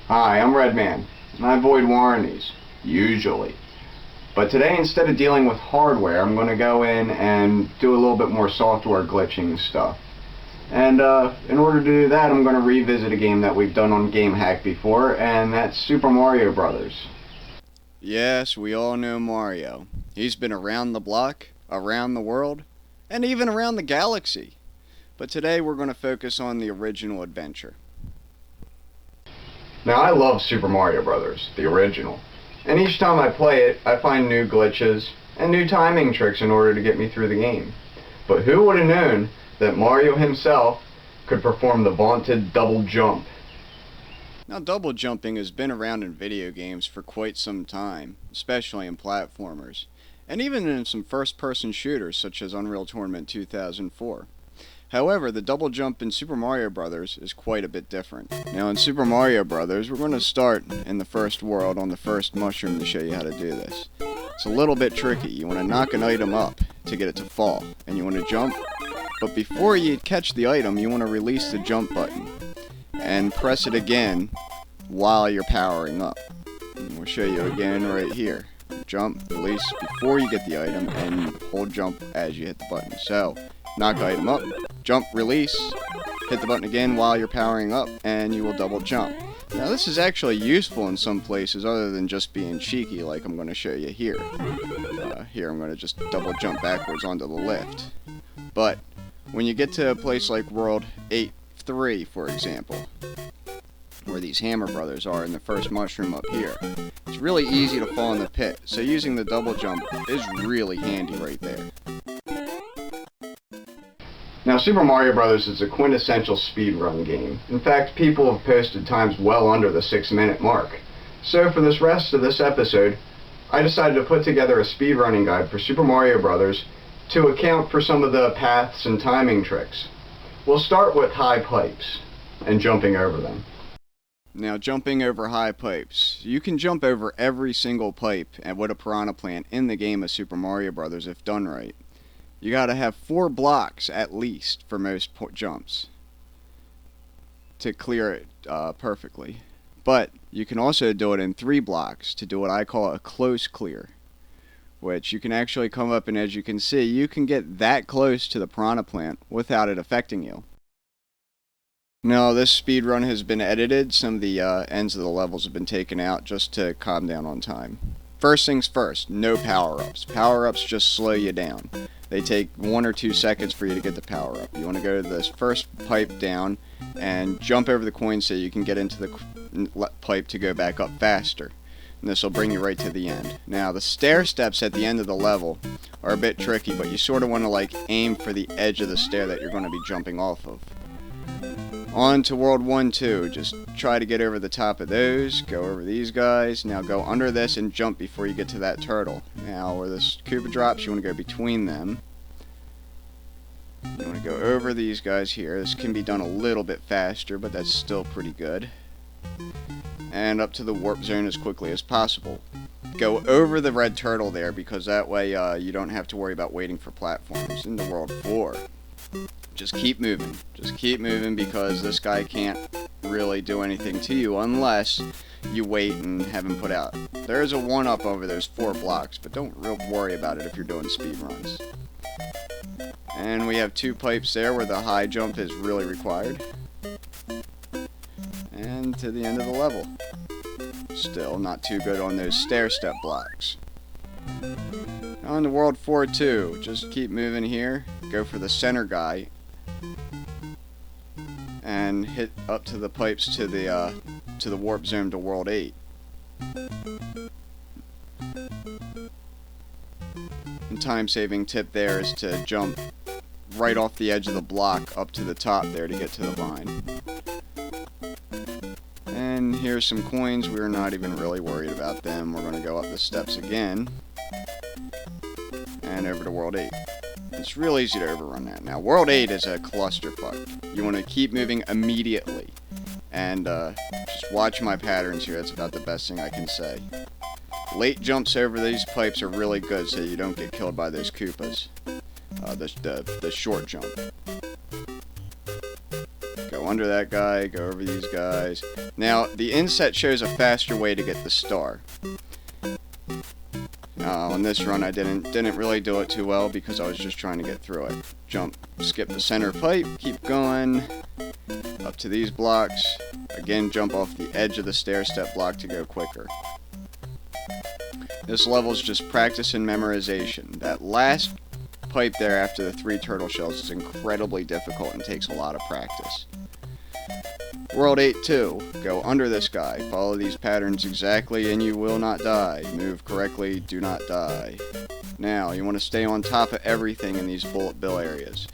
Hi, I'm Reddman, and I avoid warranties, usually. But today, instead of dealing with hardware, I'm going to go in and do a little bit more software glitching stuff. And in order to do that, I'm going to revisit a game that we've done on Game.Hack before, and that's Super Mario Brothers. Yes, we all know Mario. He's been around the block, around the world, and even around the galaxy. But today we're going to focus on the original adventure. Now, I love Super Mario Brothers, the original. And each time I play it, I find new glitches and new timing tricks in order to get me through the game. But who would have known that Mario himself could perform the vaunted double jump? Now, double jumping has been around in video games for quite some time, especially in platformers, and even in some first-person shooters such as Unreal Tournament 2004. However, the double jump in Super Mario Brothers is quite a bit different. Now, in Super Mario Brothers, we're going to start in the first world on the first mushroom to show you how to do this. It's a little bit tricky. You want to knock an item up to get it to fall, and you want to jump, but before you catch the item, you want to release the jump button and press it again while you're powering up. And we'll show you again right here. Jump, release before you get the item, and hold jump as you hit the button. So, knock item up, jump, release, hit the button again while you're powering up, and you will double jump. Now, this is actually useful in some places other than just being cheeky like I'm going to show you here. Here I'm going to just double jump backwards onto the lift. But when you get to a place like World 8-3, for example, where these Hammer Brothers are in the first mushroom up here, it's really easy to fall in the pit, so using the double jump is really handy right there. Now, Super Mario Brothers is a quintessential speedrun game. In fact, people have posted times well under the 6-minute mark. So for this rest of this episode, I decided to put together a speedrunning guide for Super Mario Brothers to account for some of the paths and timing tricks. We'll start with high pipes and jumping over them. Now, jumping over high pipes. You can jump over every single pipe with a piranha plant in the game of Super Mario Brothers if done right. You gotta have 4 blocks at least for most jumps to clear it perfectly. But you can also do it in 3 blocks to do what I call a close clear, which you can actually come up, and as you can see, you can get that close to the piranha plant without it affecting you. Now, this speedrun has been edited. Some of the ends of the levels have been taken out just to calm down on time. First things first, no power-ups. Power-ups just slow you down. They take 1 or 2 seconds for you to get the power up. You want to go to this first pipe down and jump over the coin so you can get into the pipe to go back up faster. And this will bring you right to the end. Now, the stair steps at the end of the level are a bit tricky, but you sort of want to aim for the edge of the stair that you're going to be jumping off of. On to World 1-2. Just try to get over the top of those. Go over these guys. Now go under this and jump before you get to that turtle. Now where this Koopa drops, you want to go between them. You want to go over these guys here. This can be done a little bit faster, but that's still pretty good. And up to the warp zone as quickly as possible. Go over the red turtle there, because that way you don't have to worry about waiting for platforms. Into World 4. Just keep moving. Just keep moving, because this guy can't really do anything to you unless you wait and have him put out. There is a 1-up over those 4 blocks, but don't real worry about it if you're doing speed runs. And we have 2 pipes there where the high jump is really required. And to the end of the level. Still not too good on those stair step blocks. On to World 4-2. Just keep moving here. Go for the center guy. And hit up to the pipes to the warp zone to World 8. And time-saving tip there is to jump right off the edge of the block up to the top there to get to the vine. And here's some coins. We're not even really worried about them. We're going to go up the steps again and over to World 8. It's real easy to overrun that. Now, World 8 is a clusterfuck. You want to keep moving immediately. And just watch my patterns here. That's about the best thing I can say. Late jumps over these pipes are really good so you don't get killed by those Koopas. the short jump. Go under that guy, go over these guys. Now, the inset shows a faster way to get the star. On this run, I didn't really do it too well because I was just trying to get through it. Jump, skip the center pipe, keep going, up to these blocks. Again, jump off the edge of the stair step block to go quicker. This level is just practice and memorization. That last pipe there after the 3 turtle shells is incredibly difficult and takes a lot of practice. World 8-2. Go under this guy. Follow these patterns exactly and you will not die. Move correctly, do not die. Now, you want to stay on top of everything in these bullet bill areas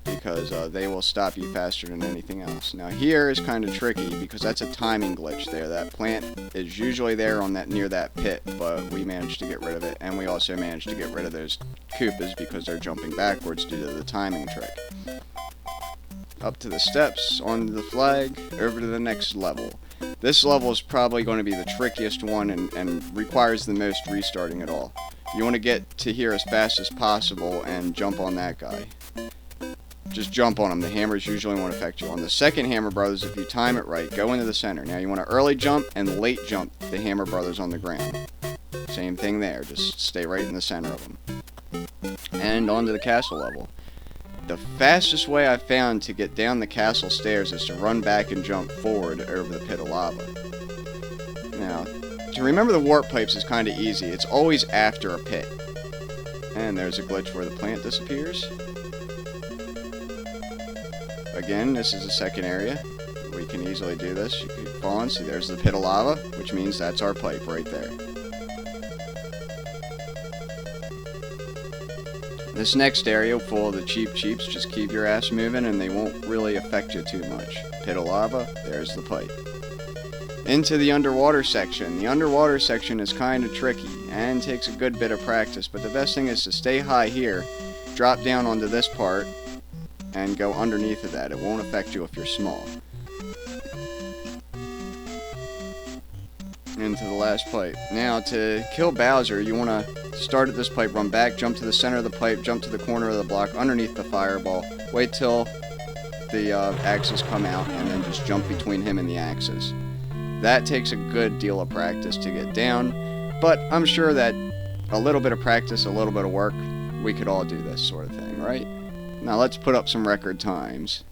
because they will stop you faster than anything else. Now here is kind of tricky because that's a timing glitch there. That plant is usually there on that near that pit, but we managed to get rid of it, and we also managed to get rid of those Koopas because they're jumping backwards due to the timing trick. Up to the steps, onto the flag, over to the next level. This level is probably going to be the trickiest one and requires the most restarting at all. You want to get to here as fast as possible and jump on that guy. Just jump on him. The hammers usually won't affect you. On the second Hammer Brothers, if you time it right, go into the center. Now you want to early jump and late jump the Hammer Brothers on the ground. Same thing there. Just stay right in the center of them. And onto the castle level. The fastest way I found to get down the castle stairs is to run back and jump forward over the pit of lava. Now, to remember the warp pipes is kind of easy. It's always after a pit. And there's a glitch where the plant disappears. Again, this is a second area. We can easily do this. You keep falling. See, there's the pit of lava, which means that's our pipe right there. This next area full of the cheaps, just keep your ass moving and they won't really affect you too much. Pit of lava, there's the pipe. Into the underwater section. The underwater section is kind of tricky and takes a good bit of practice, but the best thing is to stay high here, drop down onto this part, and go underneath of that. It won't affect you if you're small. Into the last pipe. Now, to kill Bowser, you want to start at this pipe, run back, jump to the center of the pipe, jump to the corner of the block, underneath the fireball, wait till the axes come out, and then just jump between him and the axes. That takes a good deal of practice to get down, but I'm sure that a little bit of practice, a little bit of work, we could all do this sort of thing, right? Now let's put up some record times.